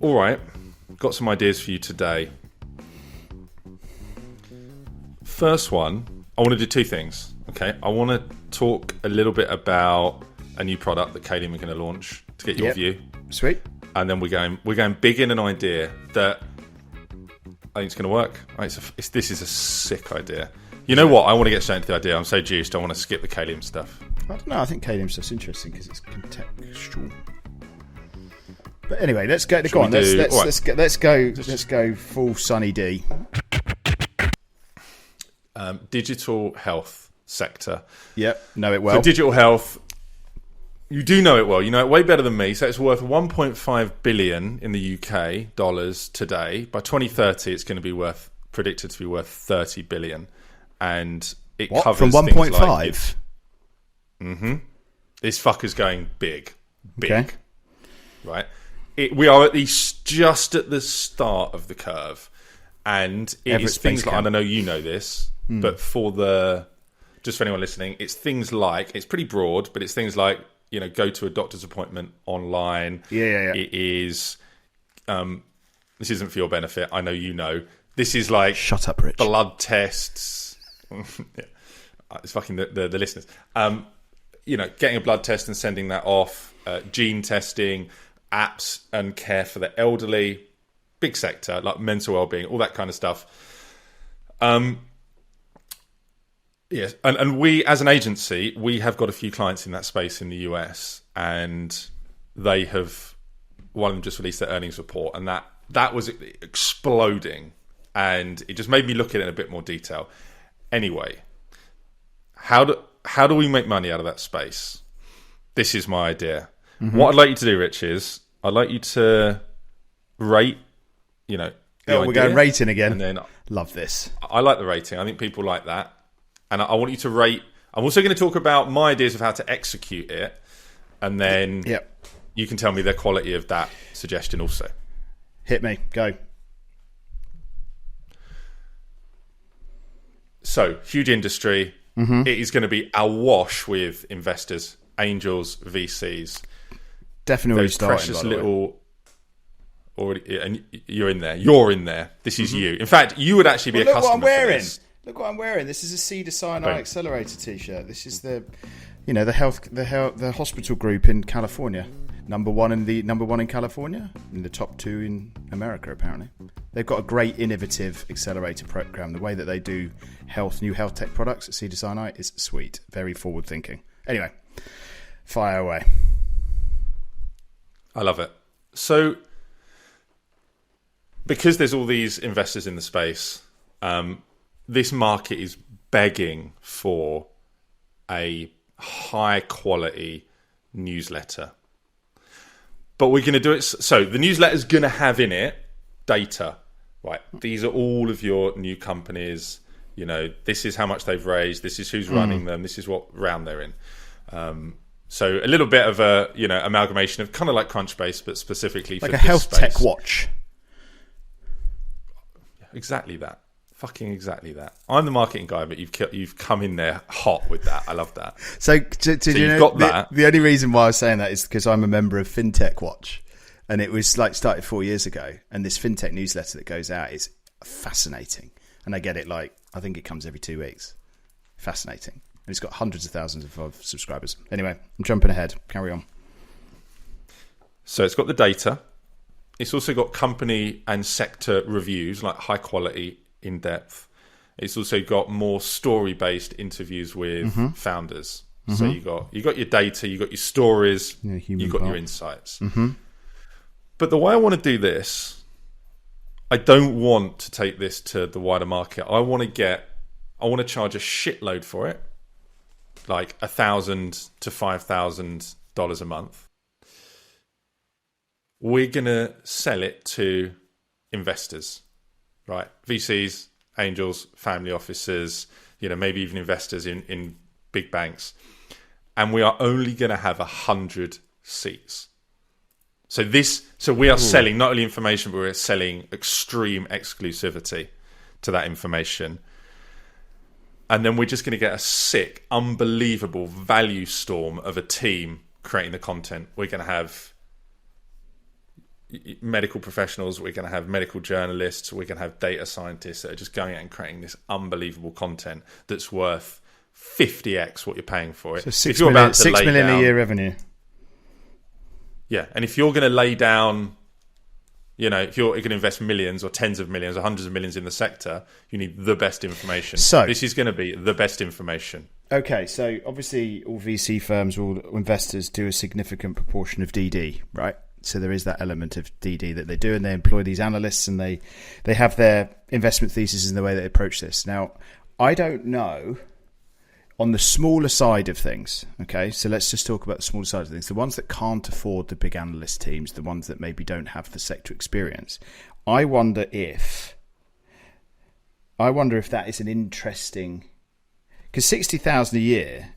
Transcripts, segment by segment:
All right, got some ideas for you today. First one, I want to do two things. Okay, I want to talk a little bit about a new product that Kaylee and we're going to launch to get your view. Sweet. And then we're going big in an idea that I think it's going to work. This is a sick idea. You know what? I want to get straight into the idea. I'm so juiced. I want to skip the Kalium stuff. I don't know. I think Kalium stuff's interesting because it's contextual. But anyway, let's go. Go on. Let's go full Sunny D. Digital health sector. Yep, know it well. So digital health. You do know it well. You know it way better than me. So it's worth 1.5 billion in the UK dollars today. By 2030, it's going to be predicted to be worth 30 billion, and it covers from 1.5. This fucker's going big, okay. Right? We are just at the start of the curve, and it is things like, I don't know, you know this, but just for anyone listening, it's things like, it's pretty broad, but it's things like, go to a doctor's appointment online. Yeah. It is, this isn't for your benefit. I know you know. This is like... Shut up, Rich. Blood tests. Yeah. It's fucking the listeners. Getting a blood test and sending that off. Gene testing, apps and care for the elderly. Big sector, like mental well-being, all that kind of stuff. Yes, and we, as an agency, we have got a few clients in that space in the US, and they have, one of them just released their earnings report, and that was exploding, and it just made me look at it in a bit more detail. Anyway, how do we make money out of that space? This is my idea. Mm-hmm. What I'd like you to do, Rich, is I'd like you to rate, we're going rating again. And then, love this. I like the rating. I think people like that. And I want you to rate. I'm also going to talk about my ideas of how to execute it. And then you can tell me the quality of that suggestion also. Hit me. Go. So, huge industry. Mm-hmm. It is going to be awash with investors, angels, VCs. Definitely those starting, precious little... Already, and you're in there. You're in there. This is you. In fact, you would actually be a customer. Look what I'm wearing. For this. Look what I'm wearing. This is a Cedar Sinai Accelerator T-shirt. This is the hospital group in California. Number one in California, in the top 2 in America. Apparently, they've got a great innovative accelerator program. The way that they do new health tech products at Cedar Sinai is sweet. Very forward thinking. Anyway, fire away. I love it. So, because there's all these investors in the space, this market is begging for a high quality newsletter. But we're going to do it. So the newsletter is going to have in it data, right? These are all of your new companies. This is how much they've raised. This is who's running them. This is what round they're in. So a little bit of a, amalgamation of kind of like Crunchbase, but specifically like for a health space. tech watch. Exactly that. Fucking exactly that. I'm the marketing guy, but you've come in there hot with that. I love that. So you've got that. The only reason why I was saying that is because I'm a member of FinTech Watch, and it was started 4 years ago. And this FinTech newsletter that goes out is fascinating, and I get it. I think it comes every 2 weeks. Fascinating, and it's got hundreds of thousands of subscribers. Anyway, I'm jumping ahead. Carry on. So it's got the data. It's also got company and sector reviews, like high quality, in depth. It's also got more story based interviews with founders. Mm-hmm. So you got your data, you got your stories, you got your insights. Mm-hmm. But the way I want to do this, I don't want to take this to the wider market. I want to charge a shitload for it, like $1,000 to $5,000 a month. We're gonna sell it to investors. Right, VCs, angels, family offices, maybe even investors in big banks, and we are only going to have 100 seats. So we are selling not only information, but we're selling extreme exclusivity to that information, and then we're just going to get a sick, unbelievable value storm of a team creating the content. We're going to have, medical professionals, we're going to have medical journalists, we're going to have data scientists that are just going out and creating this unbelievable content that's worth 50x what you're paying for it. So 6 million a year revenue. Yeah, and if you're going to lay down, if you're going to invest millions or tens of millions or hundreds of millions in the sector, you need the best information. So this is going to be the best information. Okay, so obviously all VC firms, all investors do a significant proportion of DD, right? So there is that element of DD that they do, and they employ these analysts, and they have their investment theses in the way they approach this. Now, I don't know on the smaller side of things, okay, so let's just talk about the smaller side of things. The ones that can't afford the big analyst teams, the ones that maybe don't have the sector experience. I wonder if that is an interesting, because 60,000 a year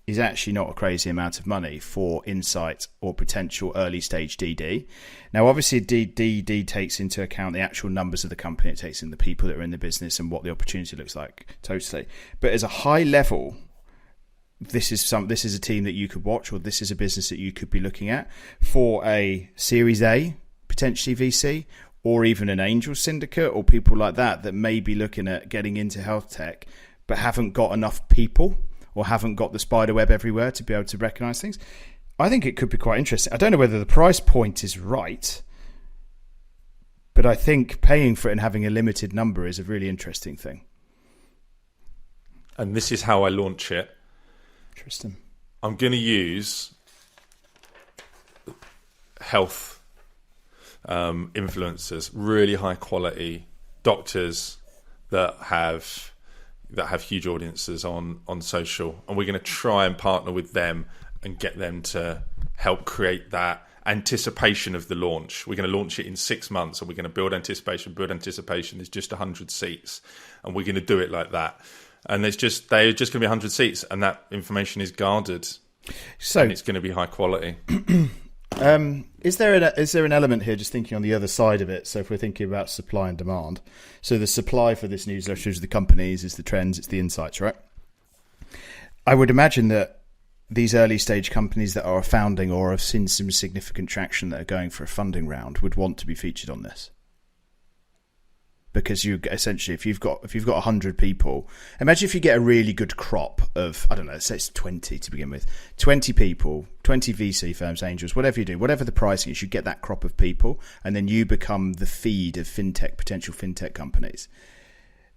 is actually not a crazy amount of money for insight or potential early stage DD. Now, obviously, DD takes into account the actual numbers of the company. It takes in the people that are in the business and what the opportunity looks like, totally. But as a high level, this is a team that you could watch, or this is a business that you could be looking at for a Series A, potentially VC, or even an angel syndicate, or people like that may be looking at getting into health tech but haven't got enough people, or haven't got the spider web everywhere to be able to recognize things. I think it could be quite interesting. I don't know whether the price point is right, but I think paying for it and having a limited number is a really interesting thing. And this is how I launch it. Interesting. I'm going to use health influencers, really high quality doctors that have huge audiences on social, and we're going to try and partner with them and get them to help create that anticipation of the launch. We're going to launch it in 6 months, and we're going to build anticipation. There's just 100 seats, and we're going to do it like that. And they're just going to be 100 seats, and that information is guarded, so and it's going to be high quality. Is there an element here, just thinking on the other side of it? So if we're thinking about supply and demand, so the supply for this newsletter is the companies, is the trends, it's the insights, right? I would imagine that these early stage companies that are founding or have seen some significant traction that are going for a funding round would want to be featured on this. Because you essentially, if you've got 100 people, imagine if you get a really good crop of, I don't know, let's say it's 20 to begin with, 20 people, 20 VC firms, angels, whatever you do, whatever the pricing is, you get that crop of people, and then you become the feed of potential fintech companies.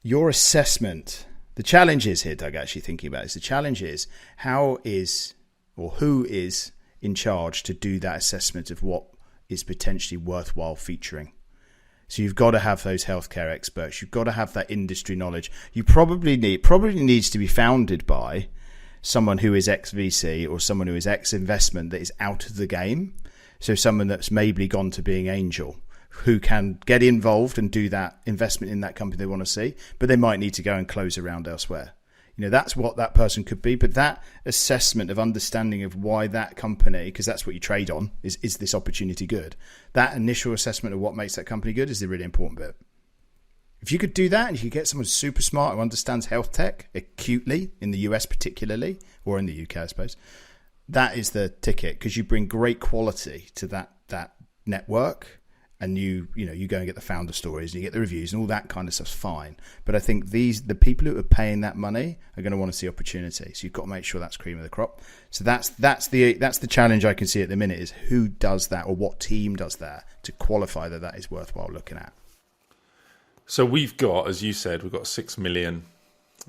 Your assessment, the challenge is here, Doug, actually thinking about this, the challenge is who is in charge to do that assessment of what is potentially worthwhile featuring. So you've got to have those healthcare experts. You've got to have that industry knowledge. You probably needs to be founded by someone who is ex-VC or someone who is ex-investment that is out of the game. So someone that's maybe gone to being angel, who can get involved and do that investment in that company they want to see, but they might need to go and close around elsewhere. That's what that person could be. But that assessment of understanding of why that company, because that's what you trade on, is this opportunity good? That initial assessment of what makes that company good is the really important bit. If you could do that, and you could get someone super smart who understands health tech acutely, in the US particularly, or in the UK, I suppose, that is the ticket, because you bring great quality to that network. And you go and get the founder stories, and you get the reviews, and all that kind of stuff's fine. But I think the people who are paying that money are going to want to see opportunity. So you've got to make sure that's cream of the crop. So that's the challenge I can see at the minute, is who does that, or what team does that to qualify that is worthwhile looking at. So we've got, as you said, we've got 6 million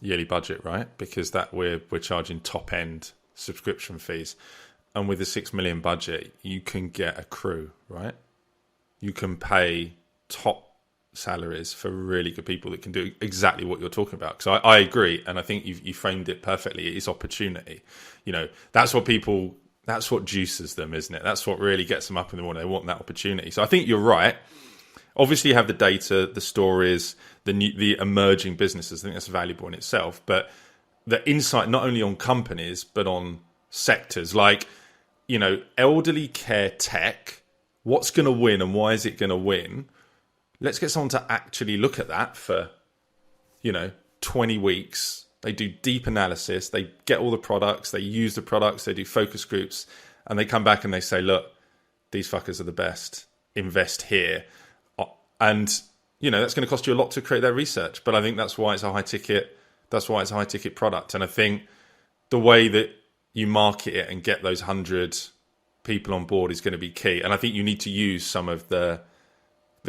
yearly budget, right? Because that we're charging top end subscription fees, and with a 6 million budget, you can get a crew, right? You can pay top salaries for really good people that can do exactly what you're talking about. Because I agree, and I think you framed it perfectly. It is opportunity. That's what juices them, isn't it? That's what really gets them up in the morning. They want that opportunity. So I think you're right. Obviously, you have the data, the stories, the emerging businesses. I think that's valuable in itself. But the insight not only on companies, but on sectors like, elderly care tech. What's going to win and why is it going to win? Let's get someone to actually look at that for, 20 weeks. They do deep analysis. They get all the products. They use the products. They do focus groups. And they come back and they say, look, these fuckers are the best invest here. And, that's going to cost you a lot to create their research. But I think that's why it's a high ticket. That's why it's a high ticket product. And I think the way that you market it and get those 100 people on board is going to be key. And I think you need to use some of the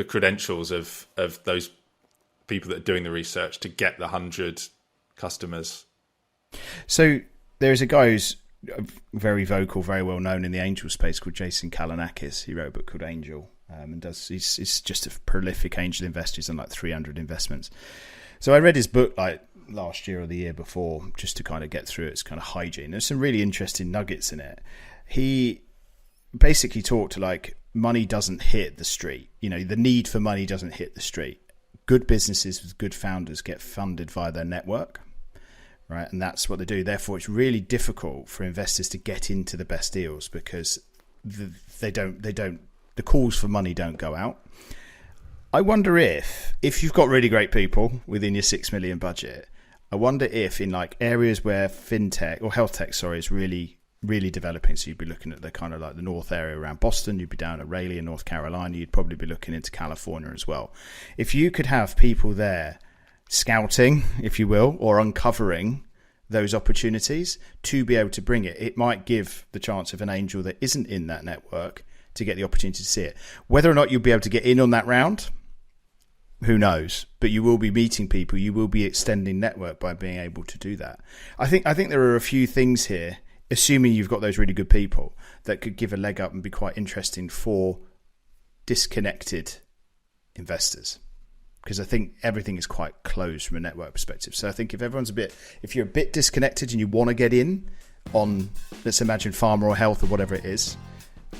credentials of those people that are doing the research to get the 100 customers. So there's a guy who's very vocal, very well known in the angel space called Jason Kalanakis. He wrote a book called Angel, and he's just a prolific angel investor. He's done like 300 investments. So I read his book like last year or the year before, just to kind of get through its kind of hygiene. There's some really interesting nuggets in it. He basically talked to like money doesn't hit the street. The need for money doesn't hit the street. Good businesses with good founders get funded via their network, right? And that's what they do. Therefore, it's really difficult for investors to get into the best deals because the calls for money don't go out. I wonder if you've got really great people within your 6 million budget, I wonder if in like areas where fintech or health tech, is really, really developing. So you'd be looking at the kind of like the north area around Boston, you'd be down at Raleigh in North Carolina, you'd probably be looking into California as well. If you could have people there scouting, if you will, or uncovering those opportunities to be able to bring it, it might give the chance of an angel that isn't in that network to get the opportunity to see it. Whether or not you'll be able to get in on that round, who knows? But you will be meeting people. You will be extending network by being able to do that. I think there are a few things here, assuming you've got those really good people, that could give a leg up and be quite interesting for disconnected investors. Because I think everything is quite closed from a network perspective. So I think if you're a bit disconnected and you want to get in on, let's imagine pharma or health or whatever it is,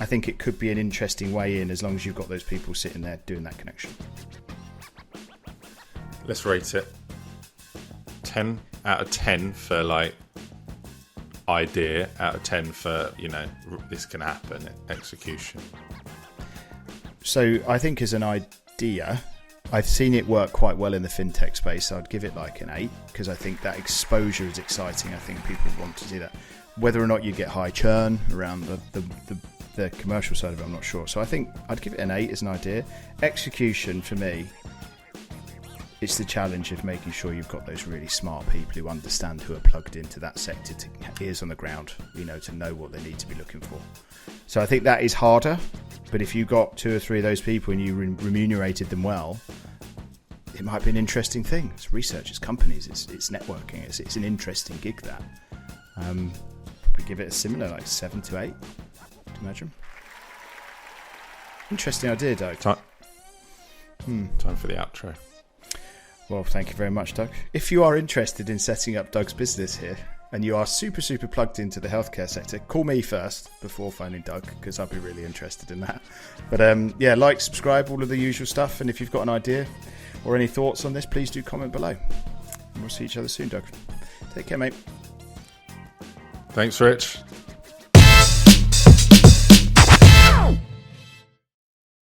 I think it could be an interesting way in as long as you've got those people sitting there doing that connection. Let's rate it 10 out of 10 for like idea, out of 10 for, this can happen, execution. So I think as an idea, I've seen it work quite well in the fintech space. So I'd give it like an 8 because I think that exposure is exciting. I think people want to do that. Whether or not you get high churn around the commercial side of it, I'm not sure. So I think I'd give it an 8 as an idea. Execution for me, it's the challenge of making sure you've got those really smart people who understand, who are plugged into that sector, to ears on the ground, to know what they need to be looking for. So I think that is harder, but if you got 2 or 3 of those people and you remunerated them well, it might be an interesting thing. It's research, it's companies, it's networking, it's an interesting gig that. Probably give it a similar, like 7 to 8, to imagine. Interesting idea, Doug. Time for the outro. Well, thank you very much, Doug. If you are interested in setting up Doug's business here and you are super, super plugged into the healthcare sector, call me first before phoning Doug because I'd be really interested in that. But like, subscribe, all of the usual stuff. And if you've got an idea or any thoughts on this, please do comment below. And we'll see each other soon, Doug. Take care, mate. Thanks, Rich.